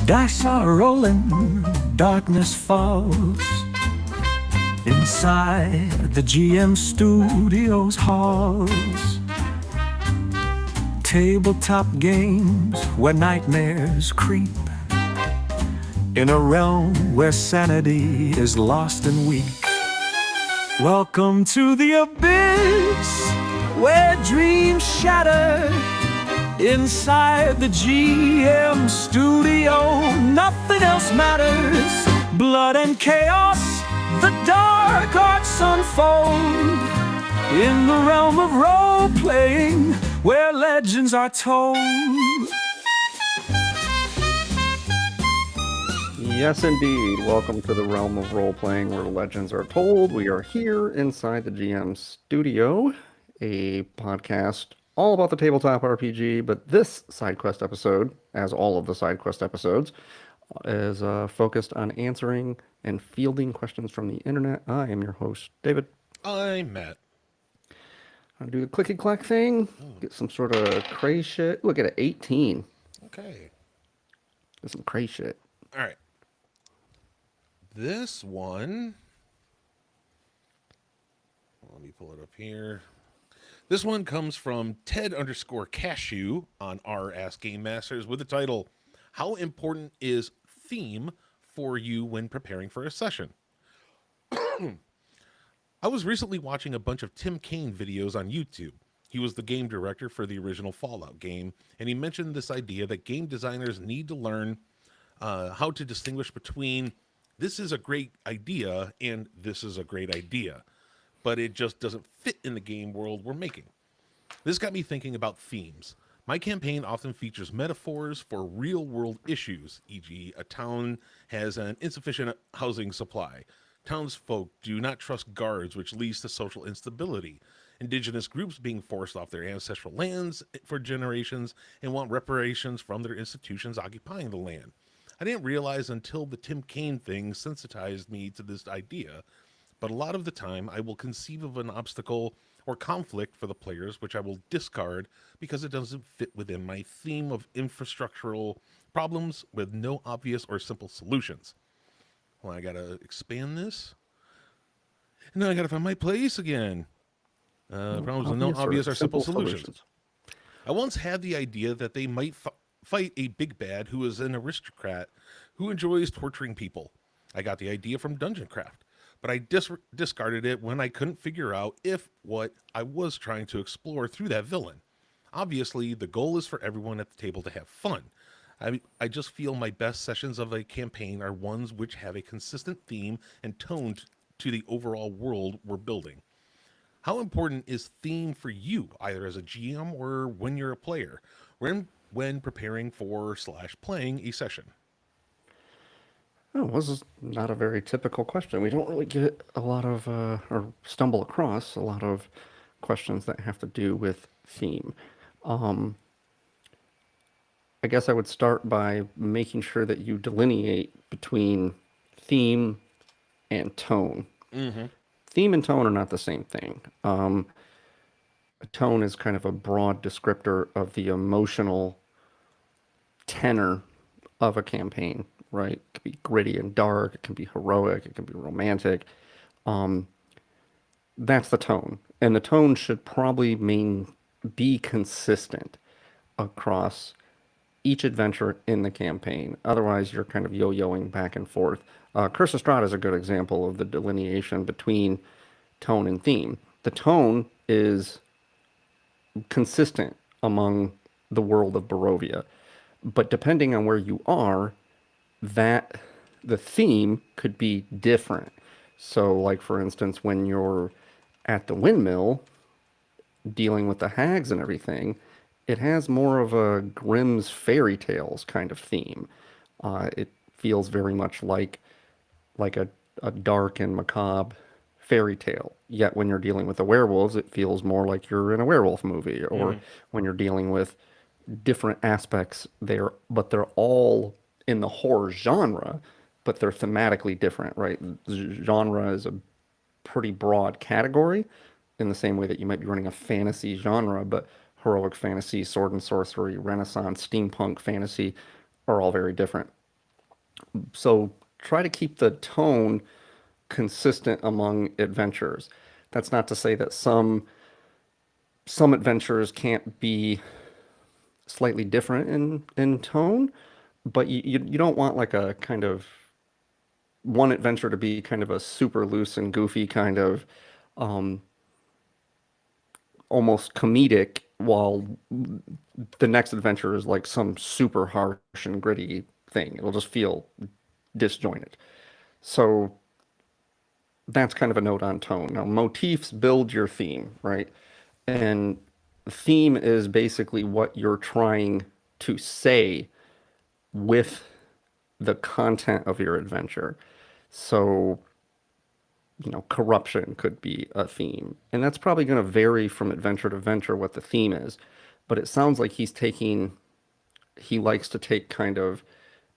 Dice are rolling, darkness falls. Inside the GM Studios halls. Tabletop games where nightmares creep. In a realm where sanity is lost and weak. Welcome to the abyss where dreams shatter. Inside the GM studio, nothing else matters. Blood and chaos, the dark arts unfold. In the realm of role-playing, where legends are told. Yes, indeed. Welcome to the realm of role-playing, where legends are told. We are here inside the GM studio, a podcast all about the tabletop RPG, but this side quest episode, as all of the side quest episodes, is focused on answering and fielding questions from the internet. I am your host, David. I'm Matt. I'll do the clicky-clack thing, get some sort of cray shit. Look at it, 18. Okay. Get some cray shit. All right. This one, let me pull it up here. This one comes from Ted_Cashew on r Ask Game Masters with the title, How Important is Theme for You When Preparing for a Session? I was recently watching a bunch of Tim Kaine videos on YouTube. He was the game director for the original Fallout game, and he mentioned this idea that game designers need to learn how to distinguish between this is a great idea and this is a great idea, but it just doesn't fit in the game world we're making. This got me thinking about themes. My campaign often features metaphors for real-world issues, e.g. a town has an insufficient housing supply. Townsfolk do not trust guards, which leads to social instability. Indigenous groups being forced off their ancestral lands for generations and want reparations from their institutions occupying the land. I didn't realize until the Tim Kaine thing sensitized me to this idea, but a lot of the time I will conceive of an obstacle or conflict for the players which I will discard because it doesn't fit within my theme of infrastructural problems with no obvious or simple solutions. Well, I gotta expand this. And then I gotta find my place again. Problems with no obvious or simple solutions. I once had the idea that they might fight a big bad who is an aristocrat who enjoys torturing people. I got the idea from Dungeon Craft, but I discarded it when I couldn't figure out if what I was trying to explore through that villain. Obviously, the goal is for everyone at the table to have fun. I just feel my best sessions of a campaign are ones which have a consistent theme and tone to the overall world we're building. How important is theme for you, either as a GM or when you're a player, when preparing for / playing a session? Oh, this is not a very typical question. We don't really get a lot of, or stumble across a lot of questions that have to do with theme. I guess I would start by making sure that you delineate between theme and tone. Mm-hmm. Theme and tone are not the same thing. A tone is kind of a broad descriptor of the emotional tenor of a campaign, right? It can be gritty and dark, it can be heroic, it can be romantic. That's the tone. And the tone should probably be consistent across each adventure in the campaign. Otherwise, you're kind of yo-yoing back and forth. Curse of Strahd is a good example of the delineation between tone and theme. The tone is consistent among the world of Barovia, but depending on where you are, the theme could be different. So, like for instance, when you're at the windmill dealing with the hags and everything, it has more of a Grimm's fairy tales kind of theme. It feels very much like a dark and macabre fairy tale. Yet when you're dealing with the werewolves, it feels more like you're in a werewolf movie. Or when you're dealing with different aspects there, but they're all in the horror genre, but they're thematically different, right? Genre is a pretty broad category in the same way that you might be running a fantasy genre, but heroic fantasy, sword and sorcery, Renaissance, steampunk fantasy are all very different. So try to keep the tone consistent among adventures. That's not to say that some adventures can't be slightly different in tone, but you don't want like a kind of one adventure to be kind of a super loose and goofy kind of um, almost comedic, while the next adventure is like some super harsh and gritty thing. It'll just feel disjointed. So that's kind of a note on tone. Now, motifs build your theme, right? And theme is basically what you're trying to say with the content of your adventure. So, corruption could be a theme. And that's probably going to vary from adventure to adventure what the theme is. But it sounds like he likes to take kind of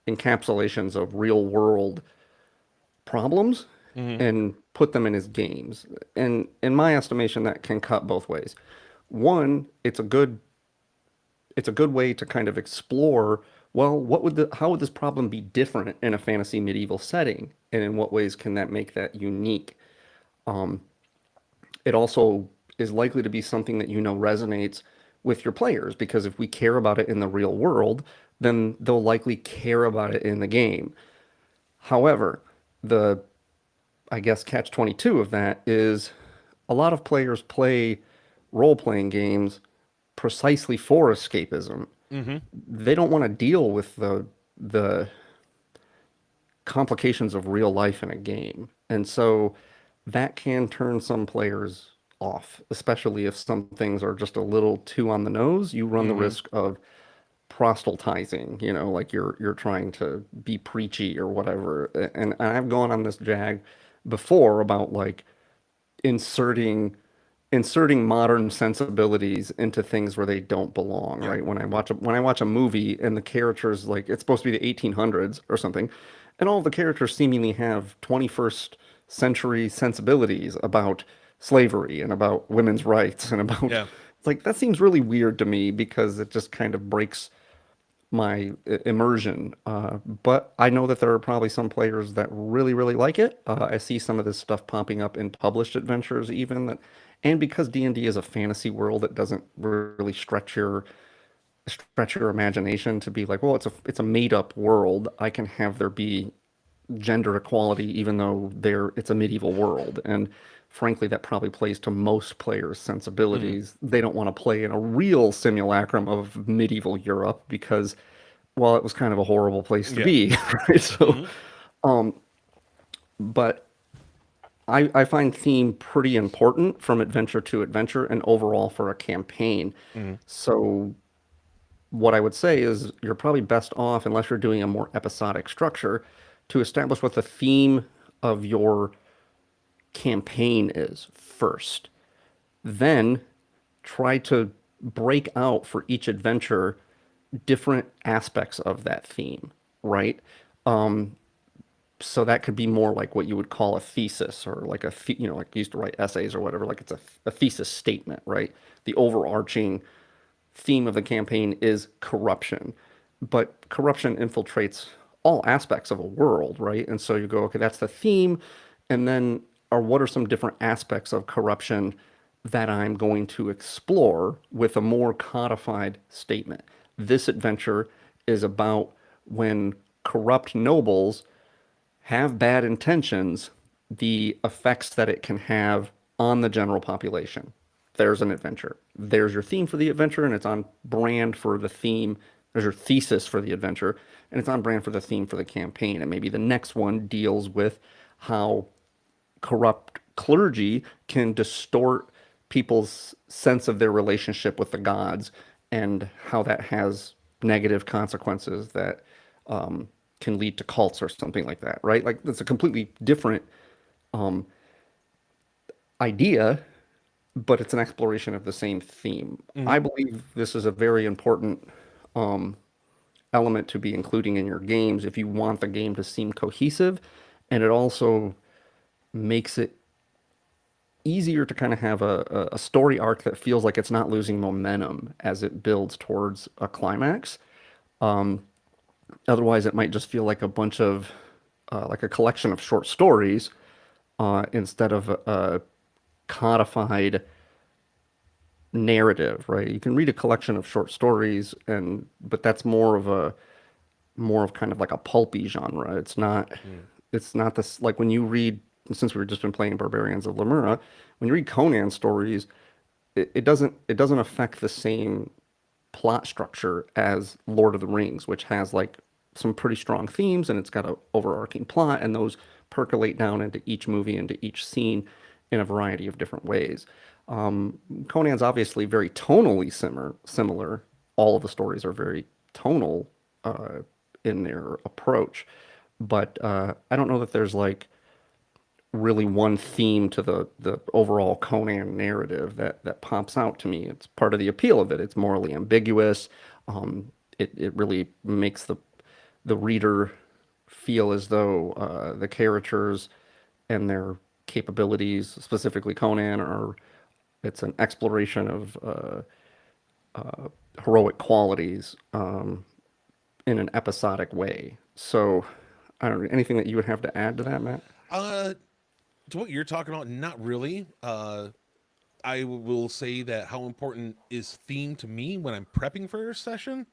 encapsulations of real world problems Hmm. and put them in his games. And in my estimation, that can cut both ways. One, it's a good way to kind of explore, well, how would this problem be different in a fantasy medieval setting? And in what ways can that make that unique? It also is likely to be something that resonates with your players, because if we care about it in the real world, then they'll likely care about it in the game. However, the I guess catch 22 of that is a lot of players play role-playing games precisely for escapism. Hmm. They don't want to deal with the complications of real life in a game. And so that can turn some players off, especially if some things are just a little too on the nose. You run the Hmm. risk of proselytizing, like you're trying to be preachy or whatever. And I've gone on this jag before about like inserting inserting modern sensibilities into things where they don't belong, Yeah. right? When I watch a movie and the characters, like, it's supposed to be the 1800s or something, and all the characters seemingly have 21st century sensibilities about slavery and about women's rights and about, Yeah. it's like, that seems really weird to me because it just kind of breaks my immersion. But I know that there are probably some players that really, really like it. I see some of this stuff popping up in published adventures, even that, and because D&D is a fantasy world, it doesn't really stretch your imagination to be like, well, it's a made up world. I can have there be gender equality, even though it's a medieval world. And frankly, that probably plays to most players' Hmm. sensibilities. They don't want to play in a real simulacrum of medieval Europe because, well, it was kind of a horrible place to Yeah. be, right? So, Hmm. but I find theme pretty important from adventure to adventure and overall for a campaign. Hmm. So what I would say is you're probably best off, unless you're doing a more episodic structure, to establish what the theme of your campaign is first. Then try to break out for each adventure different aspects of that theme, right? So that could be more like what you would call a thesis, or like like you used to write essays or whatever, like it's a thesis statement, right? The overarching theme of the campaign is corruption, but corruption infiltrates all aspects of a world, right? And so you go, okay, that's the theme, and then, or what are some different aspects of corruption that I'm going to explore with a more codified statement? This adventure is about when corrupt nobles have bad intentions, the effects that it can have on the general population. There's an adventure. There's your theme for the adventure, and it's on brand for the theme. There's your thesis for the adventure, and it's on brand for the theme for the campaign. And maybe the next one deals with how corrupt clergy can distort people's sense of their relationship with the gods, and how that has negative consequences that can lead to cults or something like that, right? Like, that's a completely different idea, but it's an exploration of the same theme. Hmm. I believe this is a very important um, element to be including in your games if you want the game to seem cohesive, and it also makes it easier to kind of have a story arc that feels like it's not losing momentum as it builds towards a climax. Otherwise, it might just feel like a bunch of like a collection of short stories instead of a codified narrative, right? You can read a collection of short stories, and but that's more of kind of like a pulpy genre. Mm. It's not this like when you read, since we've just been playing Barbarians of Lemurra, when you read Conan stories, it doesn't affect the same plot structure as Lord of the Rings, which has like some pretty strong themes and it's got a overarching plot, and those percolate down into each movie, into each scene in a variety of different ways. Conan's obviously very tonally similar. All of the stories are very tonal uh, in their approach, but I don't know that there's like really one theme to the overall Conan narrative that pops out to me. It's part of the appeal of it. It's morally ambiguous. It really makes the reader feel as though the characters and their capabilities, specifically Conan, are it's an exploration of heroic qualities in an episodic way. So, I don't know, anything that you would have to add to that, Matt? Uh, to what you're talking about, not really. Will say that how important is theme to me when I'm prepping for a session?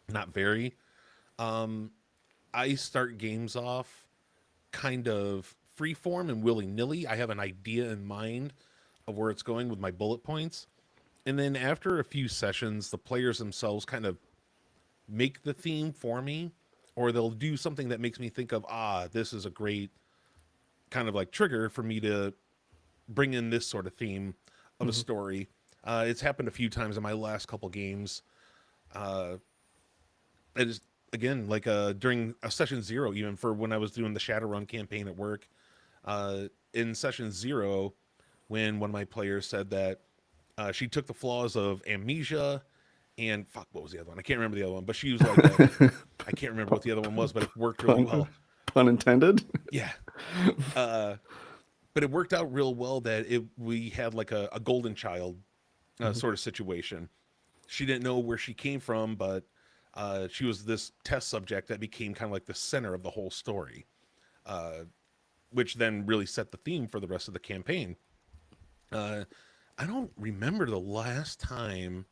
Not very. Um, I start games off kind of freeform and willy nilly. I have an idea in mind of where it's going with my bullet points. And then after a few sessions, the players themselves kind of make the theme for me, or they'll do something that makes me think of, this is a great kind of like trigger for me to bring in this sort of theme of a story. It's happened a few times in my last couple games. Uh, it is again like during a session zero, even for when I was doing the Shadowrun campaign at work. In session zero, when one of my players said that she took the flaws of amnesia and fuck, what was the other one? I can't remember the other one, but she was like, I can't remember what the other one was, but it worked really Pun, well. pun intended. Yeah. Uh, but it worked out real well that we had like a golden child sort of situation. She didn't know where she came from, but she was this test subject that became kind of like the center of the whole story, uh, which then really set the theme for the rest of the campaign. Uh, I don't remember the last time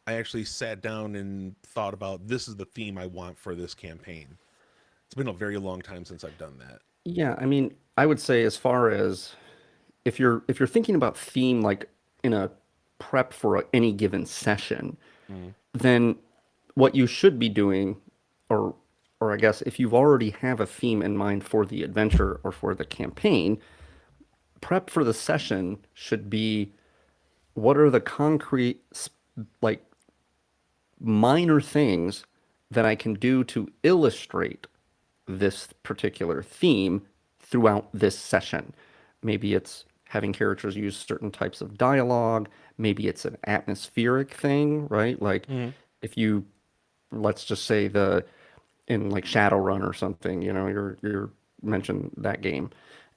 I actually sat down and thought about this is the theme I want for this campaign. It's been a very long time since I've done that. Yeah, I mean, I would say as far as if you're thinking about theme like in a prep for any given session, Mm. then what you should be doing, or or I guess if you already have a theme in mind for the adventure or for the campaign, prep for the session should be what are the concrete like minor things that I can do to illustrate this particular theme throughout this session. Maybe it's having characters use certain types of dialogue. Maybe it's an atmospheric thing, right? Like Mm. if you, let's just say the, in like Shadowrun or something, you know, you're mentioned that game.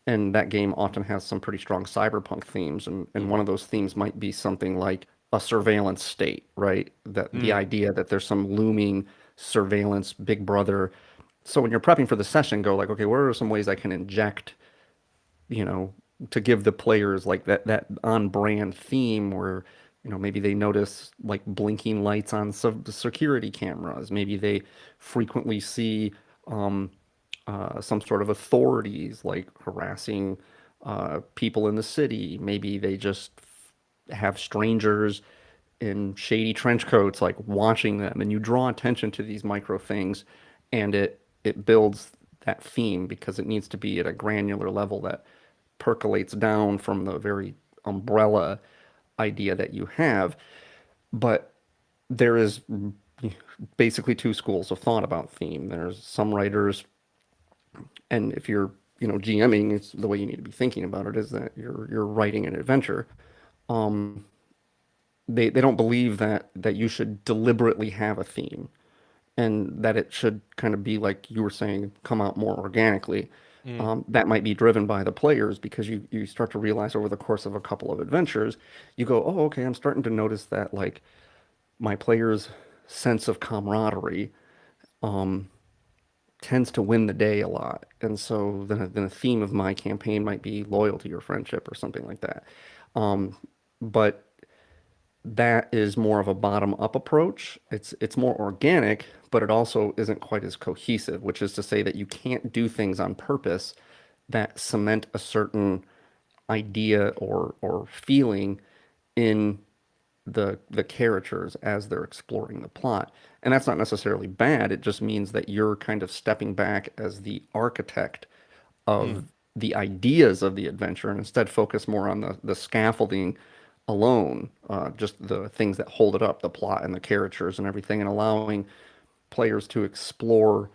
And that game often has some pretty strong cyberpunk themes. And one of those themes might be something like a surveillance state, right? That the Mm. idea that there's some looming surveillance big brother. So when you're prepping for the session, go like, okay, where are some ways I can inject, you know, to give the players like that on brand theme where, you know, maybe they notice like blinking lights on some the security cameras. Maybe they frequently see some sort of authorities like harassing people in the city. Maybe they just have strangers in shady trench coats like watching them, and you draw attention to these micro things, and it builds that theme because it needs to be at a granular level that percolates down from the very umbrella idea that you have. But there is basically two schools of thought about theme. There's some writers, and if you're, you know, GMing, it's the way you need to be thinking about it is that you're writing an adventure. Um, they don't believe that you should deliberately have a theme and that it should kind of be like you were saying, come out more organically. Mm. That might be driven by the players because you start to realize over the course of a couple of adventures, you go, oh, okay, I'm starting to notice that like my players' sense of camaraderie tends to win the day a lot. And so then a theme of my campaign might be loyalty or friendship or something like that. But that is more of a bottom up approach. It's more organic, but it also isn't quite as cohesive, which is to say that you can't do things on purpose that cement a certain idea or feeling in the characters as they're exploring the plot. And that's not necessarily bad. It just means that you're kind of stepping back as the architect of the ideas of the adventure and instead focus more on the scaffolding alone, just the things that hold it up, the plot and the characters and everything, and allowing players to explore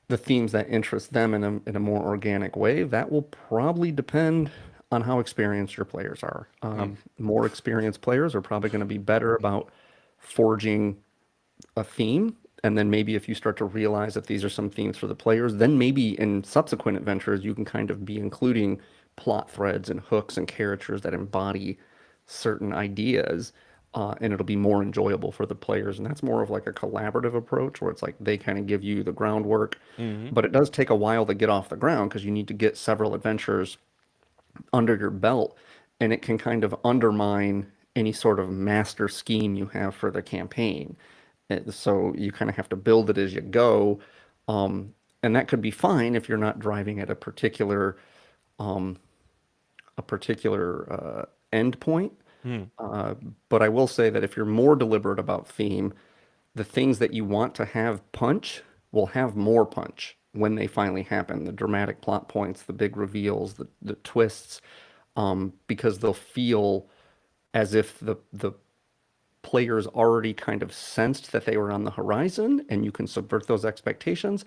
the themes that interest them in a more organic way. That will probably depend on how experienced your players are. More experienced players are probably going to be better about forging a theme. And then maybe if you start to realize that these are some themes for the players, then maybe in subsequent adventures, you can kind of be including plot threads and hooks and characters that embody certain ideas. And it'll be more enjoyable for the players. And that's more of like a collaborative approach where it's like they kind of give you the groundwork. But it does take a while to get off the ground because you need to get several adventures under your belt, and it can kind of undermine any sort of master scheme you have for the campaign. So you kind of have to build it as you go, and that could be fine if you're not driving at um, a particular end point. But I will say that if you're more deliberate about theme, the things that you want to have punch will have more punch when they finally happen. The dramatic plot points, the big reveals, the twists, because they'll feel as if the players already kind of sensed that they were on the horizon and you can subvert those expectations,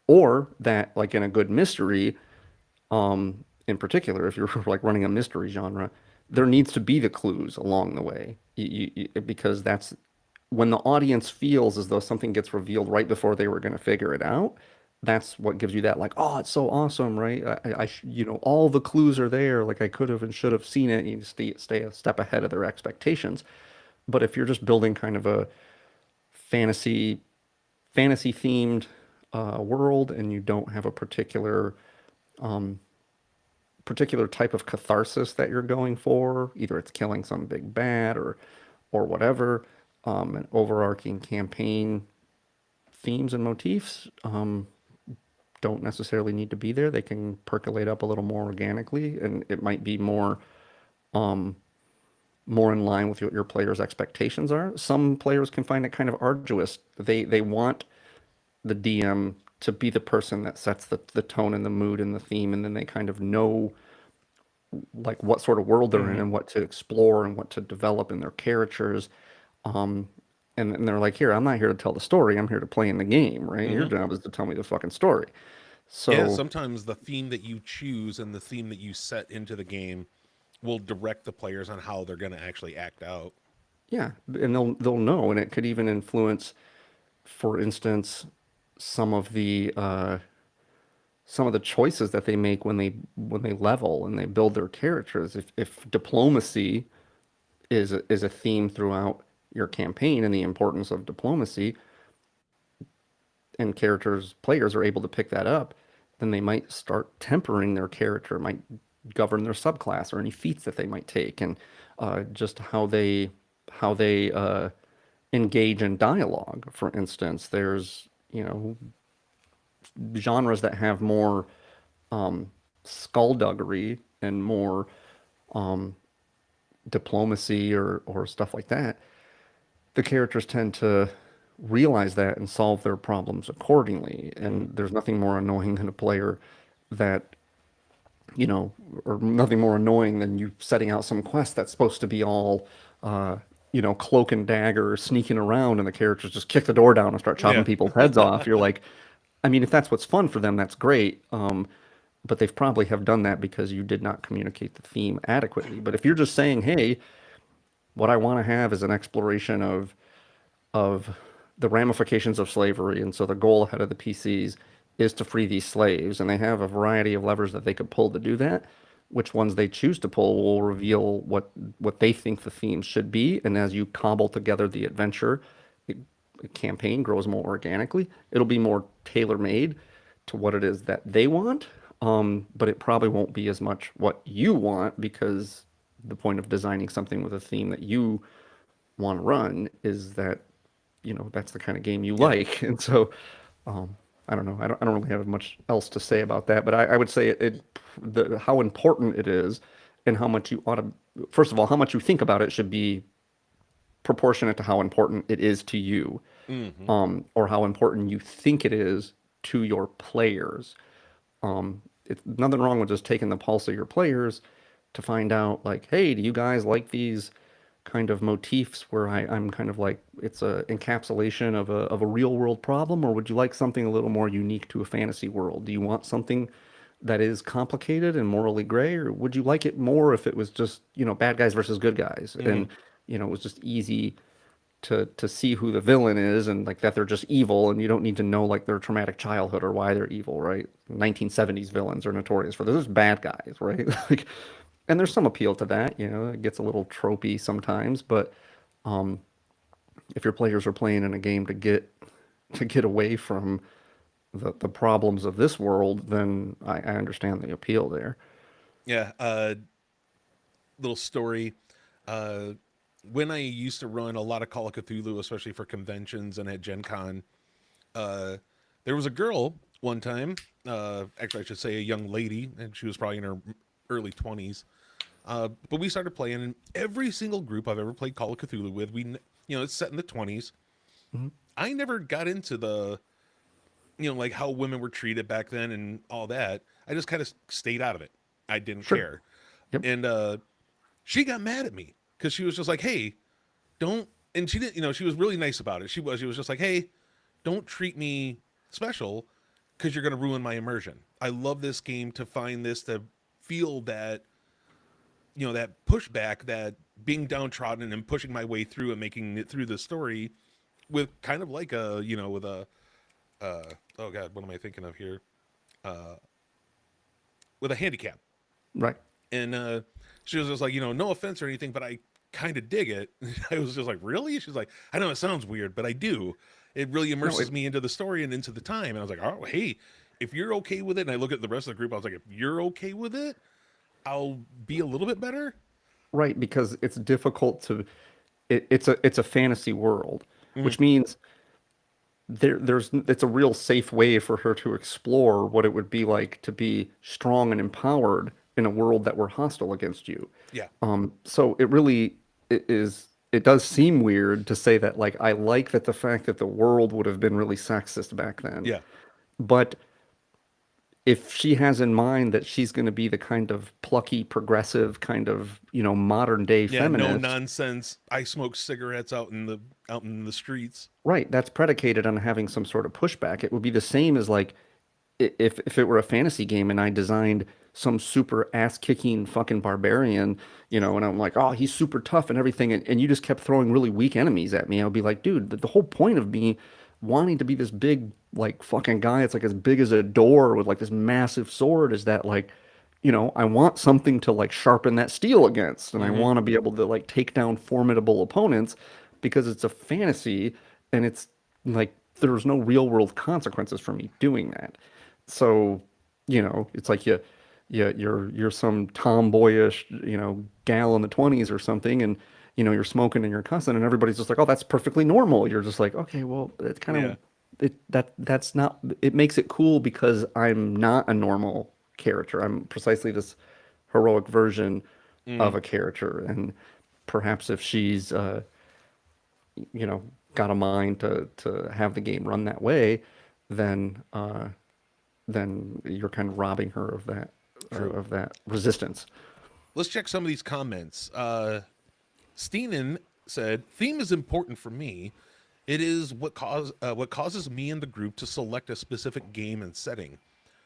or that, like in a good mystery, in particular, if you're like running a mystery genre, there needs to be the clues along the way, because that's when the audience feels as though something gets revealed right before they were going to figure it out. That's what gives you that, like, oh, it's so awesome, right? All the clues are there. Like I could have and should have seen it. You stay a step ahead of their expectations. But if you're just building kind of a fantasy themed world, and you don't have a particular type of catharsis that you're going for, either it's killing some big bad or whatever, an overarching campaign themes and motifs don't necessarily need to be there. They can percolate up a little more organically, and it might be more in line with what your players' expectations are. Some players can find it kind of arduous. They want the DM to be the person that sets the tone and the mood and the theme, and then they kind of know like what sort of world they're in and what to explore and what to develop in their characters. And they're like, here, I'm not here to tell the story. I'm here to play in the game, right? Your job is to tell me the fucking story. Yeah, So sometimes the theme that you choose and the theme that you set into the game will direct the players on how they're going to actually act out. yeah, and they'll know, and it could even influence, for instance, some of the choices that they make when they level and they build their characters. If diplomacy is a theme throughout your campaign and the importance of diplomacy, and players are able to pick that up, then they might start tempering their character, might govern their subclass or any feats that they might take, and just how they engage in dialogue. For instance, there's genres that have more skullduggery and more diplomacy or stuff like that. The characters tend to realize that and solve their problems accordingly. And there's nothing more annoying than a player that, or nothing more annoying than you setting out some quest that's supposed to be all, cloak and dagger, sneaking around, and the characters just kick the door down and start chopping Yeah. people's heads off. You're like, I mean, if that's what's fun for them, that's great. But they've probably have done that because you did not communicate the theme adequately. But if you're just saying, hey, what I want to have is an exploration of the ramifications of slavery, and so the goal ahead of the PCs is to free these slaves, and they have a variety of levers that they could pull to do that. Which ones they choose to pull will reveal what they think the themes should be, and as you cobble together the adventure, campaign grows more organically, it'll be more tailor made to what it is that they want. But it probably won't be as much what you want, because the point of designing something with a theme that you want to run is that, that's the kind of game you Yeah. like. And so, I don't know. I don't really have much else to say about that, but I would say how important it is, and how much you ought to, first of all, how much you think about it should be proportionate to how important it is to you, Hmm. or how important you think it is to your players. It's nothing wrong with just taking the pulse of your players to find out, like, hey, do you guys like these kind of motifs where I'm kind of like, it's a encapsulation of a real world problem, or would you like something a little more unique to a fantasy world? Do you want something that is complicated and morally gray, or would you like it more if it was just, bad guys versus good guys, Hmm. and it was just easy to see who the villain is, and like that they're just evil, and you don't need to know like their traumatic childhood or why they're evil, right? 1970s villains are notorious for this. They're just bad guys, right? Like, and there's some appeal to that, it gets a little tropey sometimes, but if your players are playing in a game to get away from the problems of this world, then I understand the appeal there. Yeah. Little story. Uh, when I used to run a lot of Call of Cthulhu, especially for conventions and at Gen Con, uh, there was a girl one time. Actually, I should say a young lady, and she was probably in her early 20s. But we started playing, and every single group I've ever played Call of Cthulhu with, it's set in the 20s. Hmm. I never got into like how women were treated back then and all that. I just kind of stayed out of it. I didn't Sure. care. Yep. And she got mad at me because she was just like, "Hey, don't." And she didn't. She was really nice about it. She was just like, "Hey, don't treat me special because you're going to ruin my immersion. I love this game to find this to feel that that pushback, that being downtrodden and pushing my way through and making it through the story with kind of like with a uh oh god, what am I thinking of here? Uh with a handicap." Right. And she was just like, no offense or anything, but I kind of dig it. I was just like, really? She's like, I know it sounds weird, but I do. It really No, immerses me into the story and into the time. And I was like, oh, hey, if you're okay with it, and I look at the rest of the group, I was like, if you're okay with it, I'll be a little bit better. right, because it's difficult to, it's a fantasy world, Hmm. which means it's a real safe way for her to explore what it would be like to be strong and empowered in a world that were hostile against you. Yeah. So it really it does seem weird to say that, like, I like that the fact that the world would have been really sexist back then, Yeah. but if she has in mind that she's going to be the kind of plucky, progressive, kind of, modern day Yeah. No feminist, nonsense. I smoke cigarettes out in the streets. right, that's predicated on having some sort of pushback. It would be the same as, like, if it were a fantasy game and I designed some super ass kicking fucking barbarian, and I'm like, oh, he's super tough and everything, and you just kept throwing really weak enemies at me, I would be like, dude, the whole point of me wanting to be this big, like, fucking guy, it's like as big as a door with like this massive sword, is that, like, I want something to like sharpen that steel against, and I Hmm. want to be able to like take down formidable opponents, because it's a fantasy, and it's like there's no real world consequences for me doing that. So, it's like you're some tomboyish, gal in the 20s or something, and you're smoking and you're cussing, and everybody's just like, "Oh, that's perfectly normal." You're just like, "Okay, well, it's kind Yeah. of that's not, it makes it cool because I'm not a normal character. I'm precisely this heroic version Hmm. of a character." And perhaps if she's you know, got a mind to have the game run that way, then you're kind of robbing her True. of that resistance. Let's check some of these comments. Steenan said, "Theme is important for me. It is what causes me and the group to select a specific game and setting.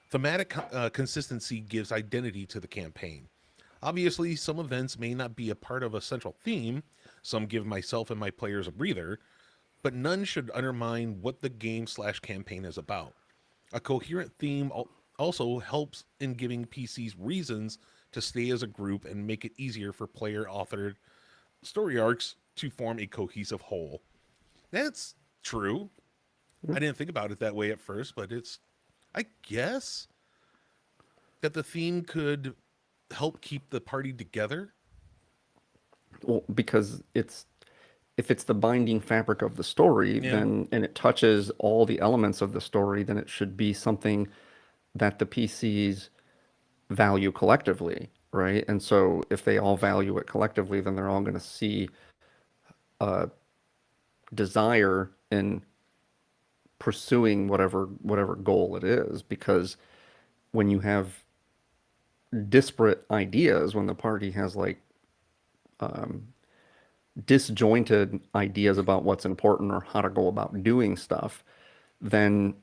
Thematic consistency gives identity to the campaign. Obviously, some events may not be a part of a central theme. Some give myself and my players a breather, but none should undermine what the game/campaign is about. A coherent theme also helps in giving PCs reasons to stay as a group and make it easier for player authored story arcs to form a cohesive whole." That's True. I didn't think about it that way at first, but I guess that the theme could help keep the party together. Well, because if it's the binding fabric of the story, Yeah. then and it touches all the elements of the story, then it should be something that the PCs value collectively, right? And so if they all value it collectively, then they're all going to see desire in pursuing whatever goal it is. Because when you have disparate ideas, when the party has like disjointed ideas about what's important or how to go about doing stuff, then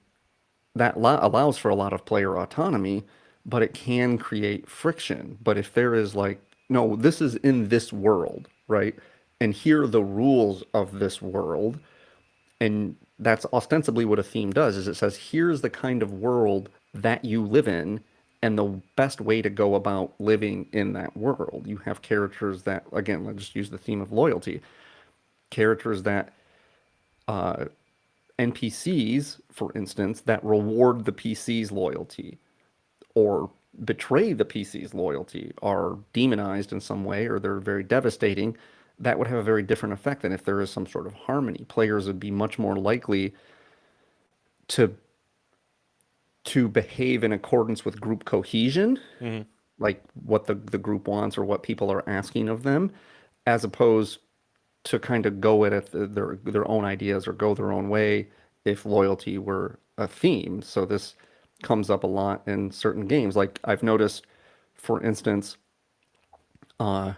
that allows for a lot of player autonomy, but it can create friction. But if there is like, no, this is in this world, right? And here are the rules of this world, and that's ostensibly what a theme does, is it says, here's the kind of world that you live in and the best way to go about living in that world. You have characters that, again, let's just use the theme of loyalty. Characters that NPCs, for instance, that reward the PC's loyalty or betray the PC's loyalty are demonized in some way, or they're very devastating. That would have a very different effect than if there is some sort of harmony. Players would be much more likely to behave in accordance with group cohesion, like what the group wants or what people are asking of them, as opposed to kind of go at their own ideas or go their own way if loyalty were a theme. So this comes up a lot in certain games. Like I've noticed, for instance, I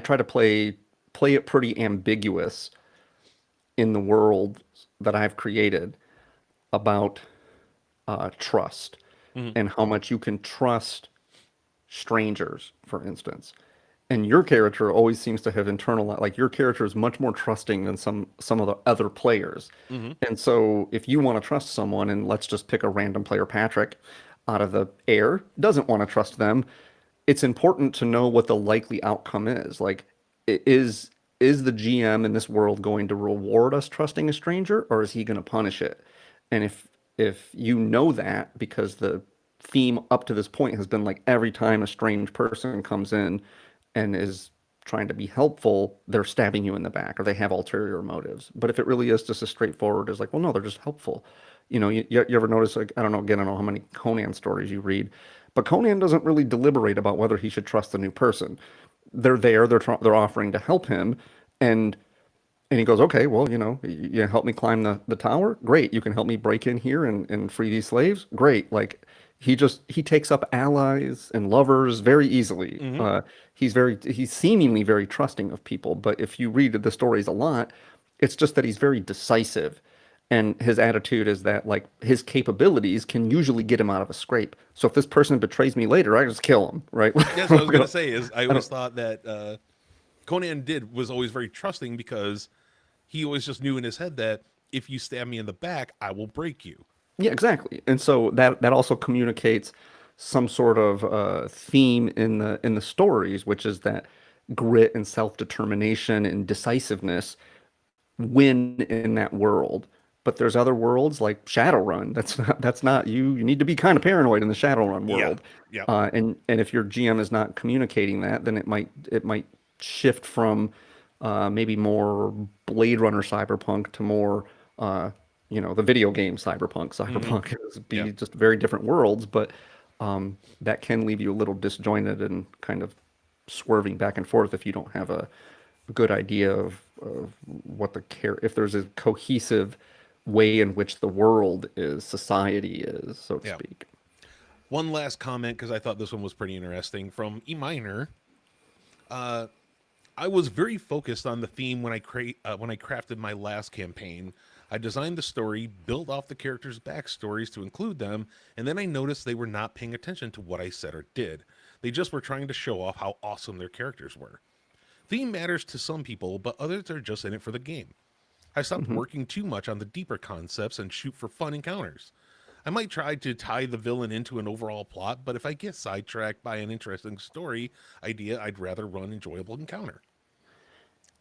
try to play it pretty ambiguous in the world that I've created about trust and how much you can trust strangers, for instance. And your character always seems to have internalized, like your character is much more trusting than some of the other players. And so if you want to trust someone, and let's just pick a random player, Patrick, out of the air, doesn't want to trust them, it's important to know what the likely outcome is. Like, is the GM in this world going to reward us trusting a stranger, or is he going to punish it? And if you know that, because the theme up to this point has been like every time a strange person comes in and is trying to be helpful, they're stabbing you in the back or they have ulterior motives. But if it really is just as straightforward as like, well, no, they're just helpful. You know, you ever notice, like, I don't know, again, I don't know how many Conan stories you read, but Conan doesn't really deliberate about whether he should trust the new person. They're there, they're offering to help him, and he goes, okay, well, you know, you help me climb the tower? Great. You can help me break in here and free these slaves? Great. Like, he takes up allies and lovers very easily. He's seemingly very trusting of people, but if you read the stories a lot, it's just that he's very decisive. And his attitude is that, like, his capabilities can usually get him out of a scrape. So if this person betrays me later, I just kill him, right? That's what I was going to say. Is I always thought that Conan was always very trusting, because he always just knew in his head that if you stab me in the back, I will break you. Yeah, exactly. And so that also communicates some sort of theme in the stories, which is that grit and self-determination and decisiveness win in that world. But there's other worlds like Shadowrun. That's not you. You need to be kind of paranoid in the Shadowrun world. Yeah. And if your GM is not communicating that, then it might shift from maybe more Blade Runner cyberpunk to more the video game cyberpunk. Cyberpunk is just very different worlds, but that can leave you a little disjointed and kind of swerving back and forth if you don't have a good idea of what if there's a cohesive way in which the world is, society is, so to speak. One last comment, because I thought this one was pretty interesting, from E Minor. I was very focused on the theme when I crafted my last campaign. I designed the story, built off the characters' backstories to include them, and then I noticed they were not paying attention to what I said or did. They just were trying to show off how awesome their characters were. Theme matters to some people, but others are just in it for the game. I stopped working too much on the deeper concepts and shoot for fun encounters. I might try to tie the villain into an overall plot, but if I get sidetracked by an interesting story idea, I'd rather run an enjoyable encounter.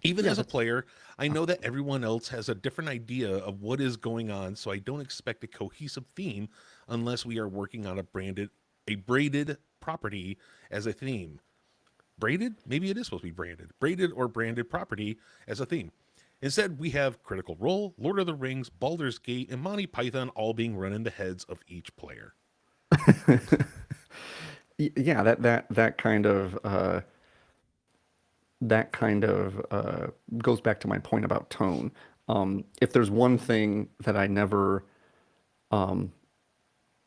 Even Yeah, as a that's player, I know that everyone else has a different idea of what is going on, so I don't expect a cohesive theme unless we are working on a braided property as a theme. Braided? Maybe it is supposed to be branded. Braided or branded property as a theme. Instead, we have Critical Role, Lord of the Rings, Baldur's Gate, and Monty Python all being run in the heads of each player. yeah, that kind of goes back to my point about tone. If there's one thing that I never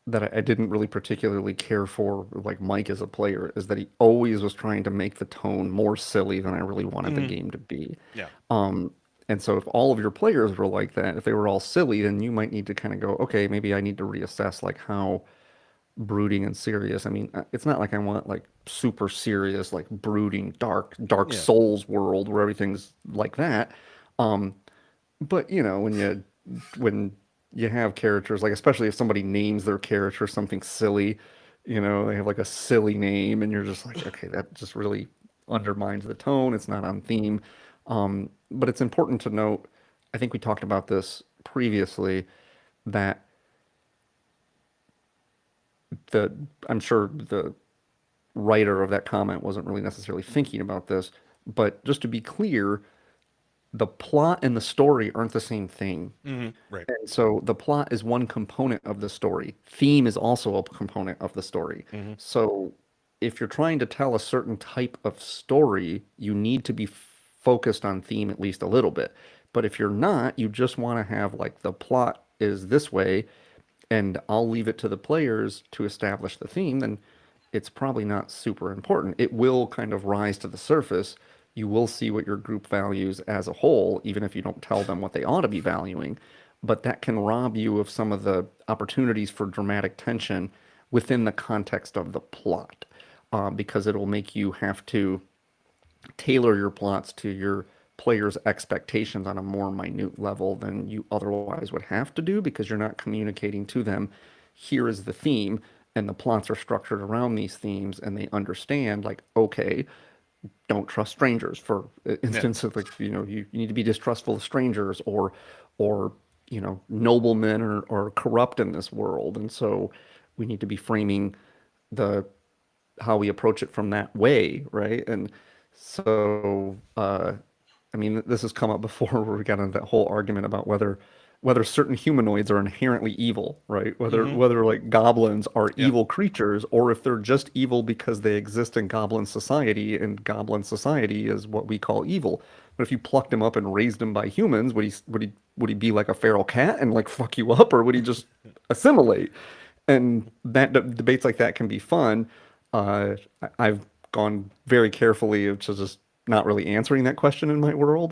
that I didn't really particularly care for, like Mike as a player, is that he always was trying to make the tone more silly than I really wanted the game to be. Yeah. Um, and so if all of your players were like that, if they were all silly, then you might need to kind of go, okay, maybe I need to reassess like how brooding and serious. I mean, it's not like I want like super serious, like brooding, dark Yeah. Souls world where everything's like that. Um, but when you have characters like, especially if somebody names their character something silly, they have like a silly name, and you're just like, okay, that just really undermines the tone. It's not on theme. But it's important to note, I think we talked about this previously, that the I'm sure the writer of that comment wasn't really necessarily thinking about this, but just to be clear, the plot and the story aren't the same thing. Right. And so the plot is one component of the story. Theme is also a component of the story. So if you're trying to tell a certain type of story, you need to be focused on theme at least a little bit. But if you're not, you just want to have like the plot is this way, and I'll leave it to the players to establish the theme, then it's probably not super important. It will kind of rise to the surface. You will see what your group values as a whole, even if you don't tell them what they ought to be valuing. But that can rob you of some of the opportunities for dramatic tension within the context of the plot, because it'll make you have to tailor your plots to your players' expectations on a more minute level than you otherwise would have to do, because you're not communicating to them, here is the theme, and the plots are structured around these themes, and they understand, like, okay, don't trust strangers, for Yeah. instance. Like, you need to be distrustful of strangers, or noblemen are corrupt in this world, and so we need to be framing the how we approach it from that way, right? And so, I mean, this has come up before where we got into that whole argument about whether certain humanoids are inherently evil, right? Whether like goblins are Yep. evil creatures, or if they're just evil because they exist in goblin society, and goblin society is what we call evil. But if you plucked him up and raised him by humans, would he be like a feral cat and like fuck you up, or would he just assimilate? And debates like that can be fun. I've gone very carefully to just not really answering that question in my world,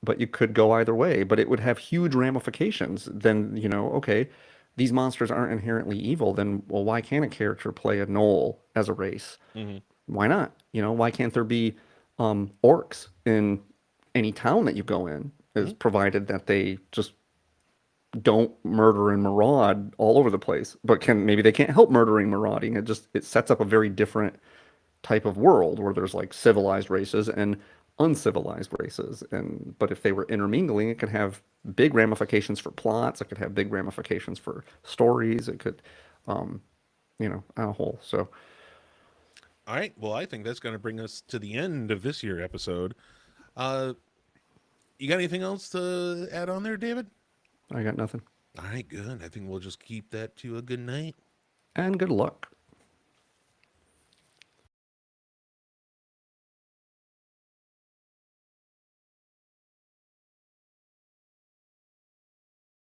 but you could go either way. But it would have huge ramifications. Then, okay, these monsters aren't inherently evil. Then, well, why can't a character play a gnoll as a race? Why not? Why can't there be orcs in any town that you go in? Is provided that they just don't murder and maraud all over the place, but maybe they can't help murdering, marauding. It sets up a very different type of world where there's like civilized races and uncivilized races. And but if they were intermingling, it could have big ramifications for plots. It could have big ramifications for stories. It could, on a whole. So All right. Well, I think that's going to bring us to the end of this year episode. Uh, you got anything else to add on there, David? I got nothing. All right, good. I think we'll just keep that to a good night. And good luck.